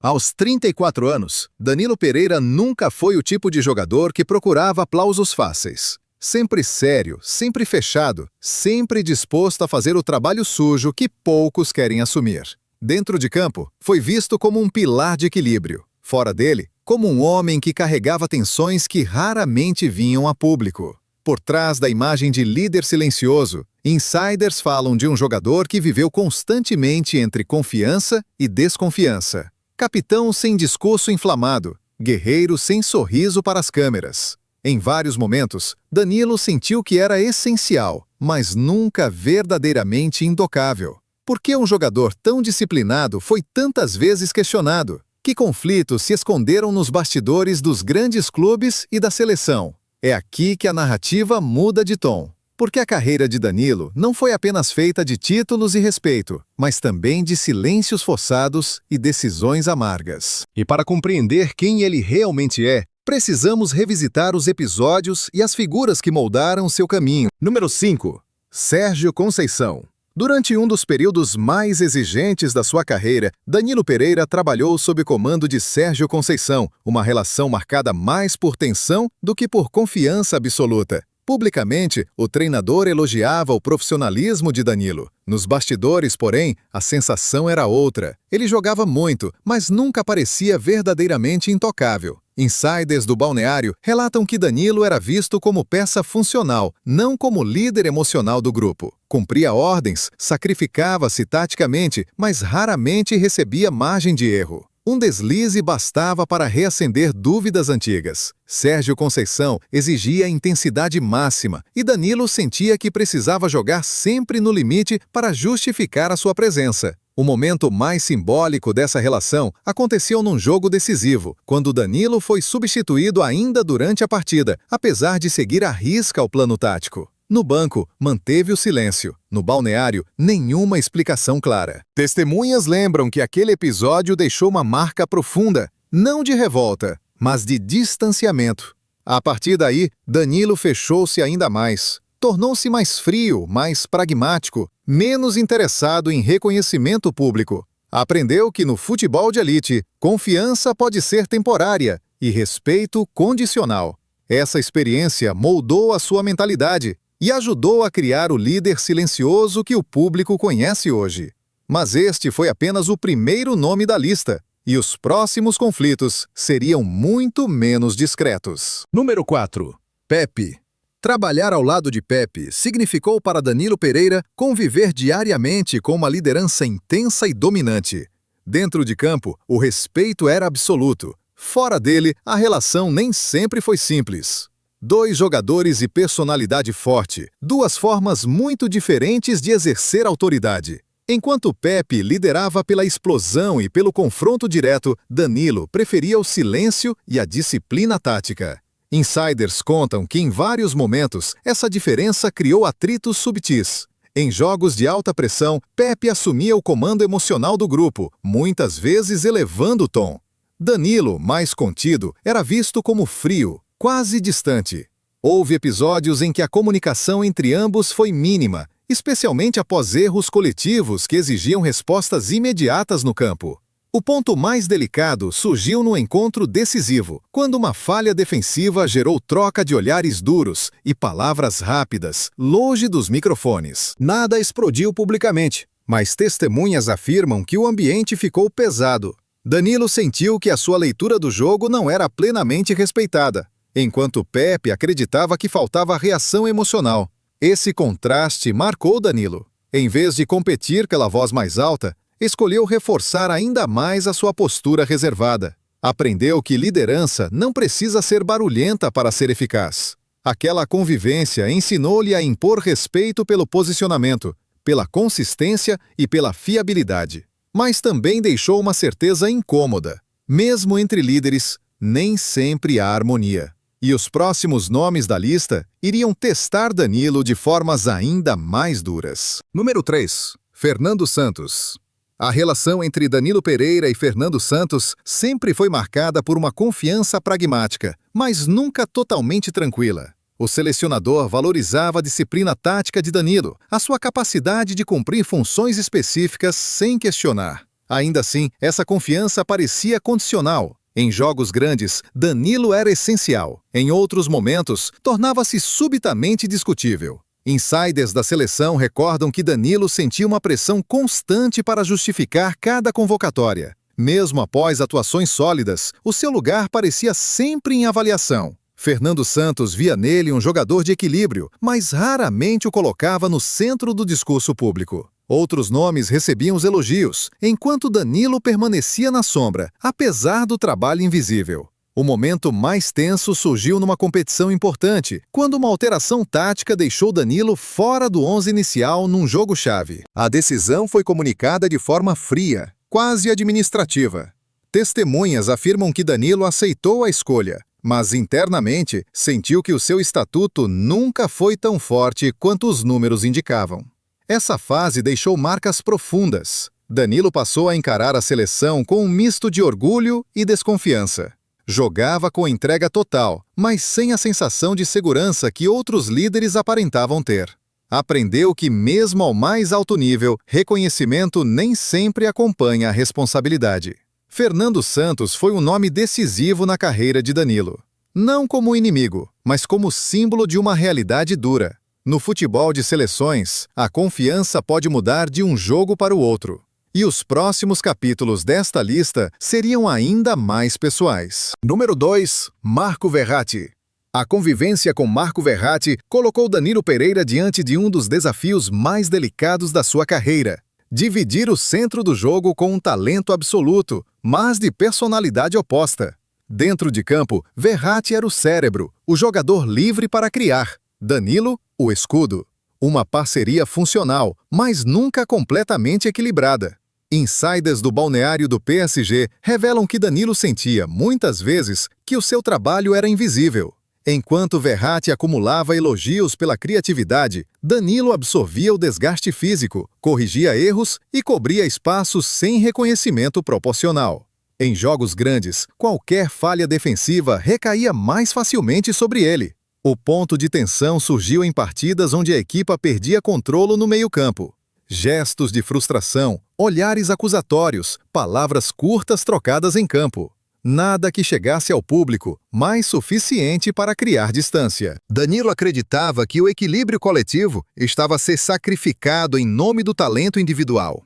Aos 34 anos, Danilo Pereira nunca foi o tipo de jogador que procurava aplausos fáceis. Sempre sério, sempre fechado, sempre disposto a fazer o trabalho sujo que poucos querem assumir. Dentro de campo, foi visto como um pilar de equilíbrio. Fora dele, como um homem que carregava tensões que raramente vinham a público. Por trás da imagem de líder silencioso, insiders falam de um jogador que viveu constantemente entre confiança e desconfiança. Capitão sem discurso inflamado, guerreiro sem sorriso para as câmeras. Em vários momentos, Danilo sentiu que era essencial, mas nunca verdadeiramente intocável. Por que um jogador tão disciplinado foi tantas vezes questionado? Que conflitos se esconderam nos bastidores dos grandes clubes e da seleção? É aqui que a narrativa muda de tom. Porque a carreira de Danilo não foi apenas feita de títulos e respeito, mas também de silêncios forçados e decisões amargas. E para compreender quem ele realmente é, precisamos revisitar os episódios e as figuras que moldaram seu caminho. Número 5. Sérgio Conceição. Durante um dos períodos mais exigentes da sua carreira, Danilo Pereira trabalhou sob o comando de Sérgio Conceição, uma relação marcada mais por tensão do que por confiança absoluta. Publicamente, o treinador elogiava o profissionalismo de Danilo. Nos bastidores, porém, a sensação era outra. Ele jogava muito, mas nunca parecia verdadeiramente intocável. Insiders do balneário relatam que Danilo era visto como peça funcional, não como líder emocional do grupo. Cumpria ordens, sacrificava-se taticamente, mas raramente recebia margem de erro. Um deslize bastava para reacender dúvidas antigas. Sérgio Conceição exigia intensidade máxima e Danilo sentia que precisava jogar sempre no limite para justificar a sua presença. O momento mais simbólico dessa relação aconteceu num jogo decisivo, quando Danilo foi substituído ainda durante a partida, apesar de seguir à risca o plano tático. No banco, manteve o silêncio. No balneário, nenhuma explicação clara. Testemunhas lembram que aquele episódio deixou uma marca profunda, não de revolta, mas de distanciamento. A partir daí, Danilo fechou-se ainda mais. Tornou-se mais frio, mais pragmático, menos interessado em reconhecimento público. Aprendeu que no futebol de elite, confiança pode ser temporária e respeito condicional. Essa experiência moldou a sua mentalidade e ajudou a criar o líder silencioso que o público conhece hoje. Mas este foi apenas o primeiro nome da lista, e os próximos conflitos seriam muito menos discretos. Número 4. Pepe. Trabalhar ao lado de Pepe significou para Danilo Pereira conviver diariamente com uma liderança intensa e dominante. Dentro de campo, o respeito era absoluto. Fora dele, a relação nem sempre foi simples. Dois jogadores e personalidade forte, duas formas muito diferentes de exercer autoridade. Enquanto Pepe liderava pela explosão e pelo confronto direto, Danilo preferia o silêncio e a disciplina tática. Insiders contam que em vários momentos essa diferença criou atritos subtis. Em jogos de alta pressão, Pepe assumia o comando emocional do grupo, muitas vezes elevando o tom. Danilo, mais contido, era visto como frio, quase distante. Houve episódios em que a comunicação entre ambos foi mínima, especialmente após erros coletivos que exigiam respostas imediatas no campo. O ponto mais delicado surgiu no encontro decisivo, quando uma falha defensiva gerou troca de olhares duros e palavras rápidas, longe dos microfones. Nada explodiu publicamente, mas testemunhas afirmam que o ambiente ficou pesado. Danilo sentiu que a sua leitura do jogo não era plenamente respeitada, enquanto Pepe acreditava que faltava reação emocional. Esse contraste marcou Danilo. Em vez de competir pela voz mais alta, escolheu reforçar ainda mais a sua postura reservada. Aprendeu que liderança não precisa ser barulhenta para ser eficaz. Aquela convivência ensinou-lhe a impor respeito pelo posicionamento, pela consistência e pela fiabilidade. Mas também deixou uma certeza incômoda. Mesmo entre líderes, nem sempre há harmonia. E os próximos nomes da lista iriam testar Danilo de formas ainda mais duras. Número 3. Fernando Santos. A relação entre Danilo Pereira e Fernando Santos sempre foi marcada por uma confiança pragmática, mas nunca totalmente tranquila. O selecionador valorizava a disciplina tática de Danilo, a sua capacidade de cumprir funções específicas sem questionar. Ainda assim, essa confiança parecia condicional. Em jogos grandes, Danilo era essencial. Em outros momentos, tornava-se subitamente discutível. Insiders da seleção recordam que Danilo sentia uma pressão constante para justificar cada convocatória. Mesmo após atuações sólidas, o seu lugar parecia sempre em avaliação. Fernando Santos via nele um jogador de equilíbrio, mas raramente o colocava no centro do discurso público. Outros nomes recebiam os elogios, enquanto Danilo permanecia na sombra, apesar do trabalho invisível. O momento mais tenso surgiu numa competição importante, quando uma alteração tática deixou Danilo fora do 11 inicial num jogo-chave. A decisão foi comunicada de forma fria, quase administrativa. Testemunhas afirmam que Danilo aceitou a escolha, mas internamente sentiu que o seu estatuto nunca foi tão forte quanto os números indicavam. Essa fase deixou marcas profundas. Danilo passou a encarar a seleção com um misto de orgulho e desconfiança. Jogava com entrega total, mas sem a sensação de segurança que outros líderes aparentavam ter. Aprendeu que, mesmo ao mais alto nível, reconhecimento nem sempre acompanha a responsabilidade. Fernando Santos foi um nome decisivo na carreira de Danilo. Não como inimigo, mas como símbolo de uma realidade dura. No futebol de seleções, a confiança pode mudar de um jogo para o outro. E os próximos capítulos desta lista seriam ainda mais pessoais. Número 2. Marco Verratti. A convivência com Marco Verratti colocou Danilo Pereira diante de um dos desafios mais delicados da sua carreira: dividir o centro do jogo com um talento absoluto, mas de personalidade oposta. Dentro de campo, Verratti era o cérebro, o jogador livre para criar. Danilo, o escudo. Uma parceria funcional, mas nunca completamente equilibrada. Insiders do balneário do PSG revelam que Danilo sentia, muitas vezes, que o seu trabalho era invisível. Enquanto Verratti acumulava elogios pela criatividade, Danilo absorvia o desgaste físico, corrigia erros e cobria espaços sem reconhecimento proporcional. Em jogos grandes, qualquer falha defensiva recaía mais facilmente sobre ele. O ponto de tensão surgiu em partidas onde a equipa perdia controle no meio-campo. Gestos de frustração, olhares acusatórios, palavras curtas trocadas em campo. Nada que chegasse ao público, mas suficiente para criar distância. Danilo acreditava que o equilíbrio coletivo estava a ser sacrificado em nome do talento individual.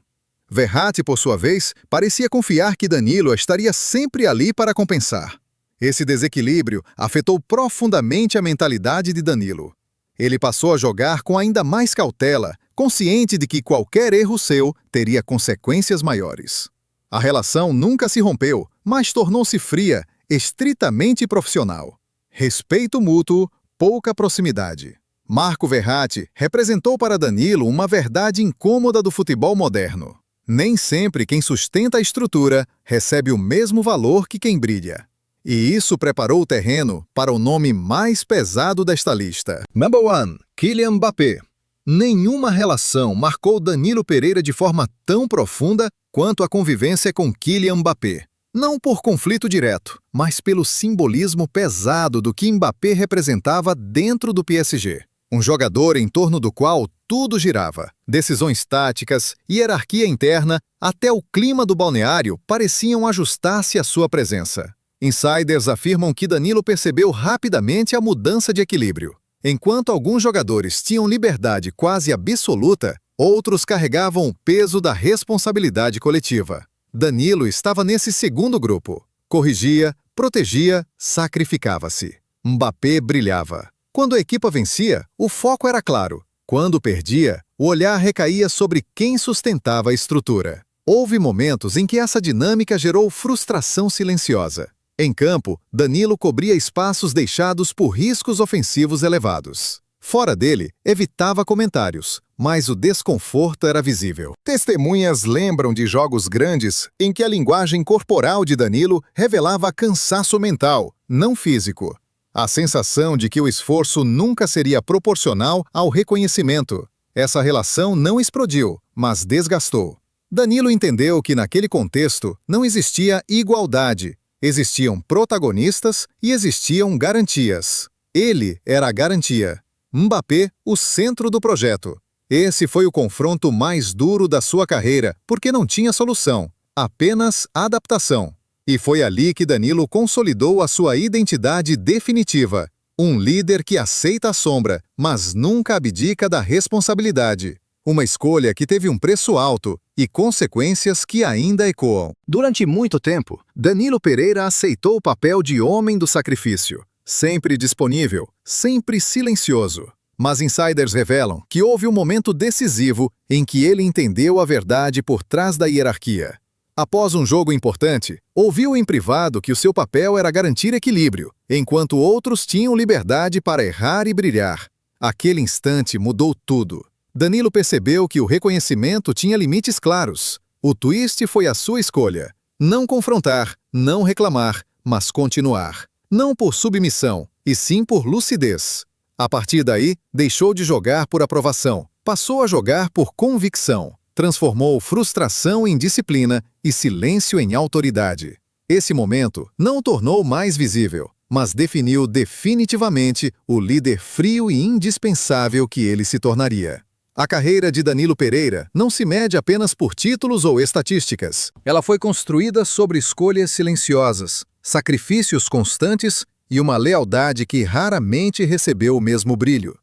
Verratti, por sua vez, parecia confiar que Danilo estaria sempre ali para compensar. Esse desequilíbrio afetou profundamente a mentalidade de Danilo. Ele passou a jogar com ainda mais cautela, consciente de que qualquer erro seu teria consequências maiores. A relação nunca se rompeu, mas tornou-se fria, estritamente profissional. Respeito mútuo, pouca proximidade. Marco Verratti representou para Danilo uma verdade incômoda do futebol moderno. Nem sempre quem sustenta a estrutura recebe o mesmo valor que quem brilha. E isso preparou o terreno para o nome mais pesado desta lista. Number 1. Kylian Mbappé. Nenhuma relação marcou Danilo Pereira de forma tão profunda quanto a convivência com Kylian Mbappé. Não por conflito direto, mas pelo simbolismo pesado do que Mbappé representava dentro do PSG. Um jogador em torno do qual tudo girava. Decisões táticas, hierarquia interna, até o clima do balneário pareciam ajustar-se à sua presença. Insiders afirmam que Danilo percebeu rapidamente a mudança de equilíbrio. Enquanto alguns jogadores tinham liberdade quase absoluta, outros carregavam o peso da responsabilidade coletiva. Danilo estava nesse segundo grupo. Corrigia, protegia, sacrificava-se. Mbappé brilhava. Quando a equipa vencia, o foco era claro. Quando perdia, o olhar recaía sobre quem sustentava a estrutura. Houve momentos em que essa dinâmica gerou frustração silenciosa. Em campo, Danilo cobria espaços deixados por riscos ofensivos elevados. Fora dele, evitava comentários, mas o desconforto era visível. Testemunhas lembram de jogos grandes em que a linguagem corporal de Danilo revelava cansaço mental, não físico. A sensação de que o esforço nunca seria proporcional ao reconhecimento. Essa relação não explodiu, mas desgastou. Danilo entendeu que naquele contexto não existia igualdade. Existiam protagonistas e existiam garantias. Ele era a garantia. Mbappé, o centro do projeto. Esse foi o confronto mais duro da sua carreira, porque não tinha solução, apenas adaptação. E foi ali que Danilo consolidou a sua identidade definitiva. Um líder que aceita a sombra, mas nunca abdica da responsabilidade. Uma escolha que teve um preço alto e consequências que ainda ecoam. Durante muito tempo, Danilo Pereira aceitou o papel de homem do sacrifício. Sempre disponível, sempre silencioso. Mas insiders revelam que houve um momento decisivo em que ele entendeu a verdade por trás da hierarquia. Após um jogo importante, ouviu em privado que o seu papel era garantir equilíbrio, enquanto outros tinham liberdade para errar e brilhar. Aquele instante mudou tudo. Danilo percebeu que o reconhecimento tinha limites claros. O twist foi a sua escolha. Não confrontar, não reclamar, mas continuar. Não por submissão, e sim por lucidez. A partir daí, deixou de jogar por aprovação, passou a jogar por convicção. Transformou frustração em disciplina e silêncio em autoridade. Esse momento não o tornou mais visível, mas definiu definitivamente o líder frio e indispensável que ele se tornaria. A carreira de Danilo Pereira não se mede apenas por títulos ou estatísticas. Ela foi construída sobre escolhas silenciosas, sacrifícios constantes e uma lealdade que raramente recebeu o mesmo brilho.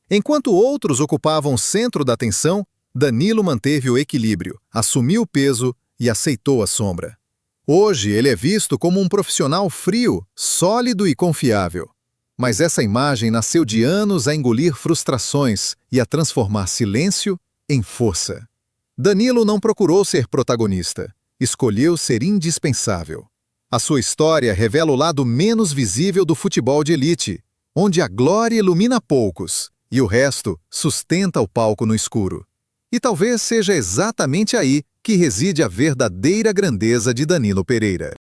Enquanto outros ocupavam o centro da atenção, Danilo manteve o equilíbrio, assumiu o peso e aceitou a sombra. Hoje ele é visto como um profissional frio, sólido e confiável. Mas essa imagem nasceu de anos a engolir frustrações e a transformar silêncio em força. Danilo não procurou ser protagonista, escolheu ser indispensável. A sua história revela o lado menos visível do futebol de elite, onde a glória ilumina poucos e o resto sustenta o palco no escuro. E talvez seja exatamente aí que reside a verdadeira grandeza de Danilo Pereira.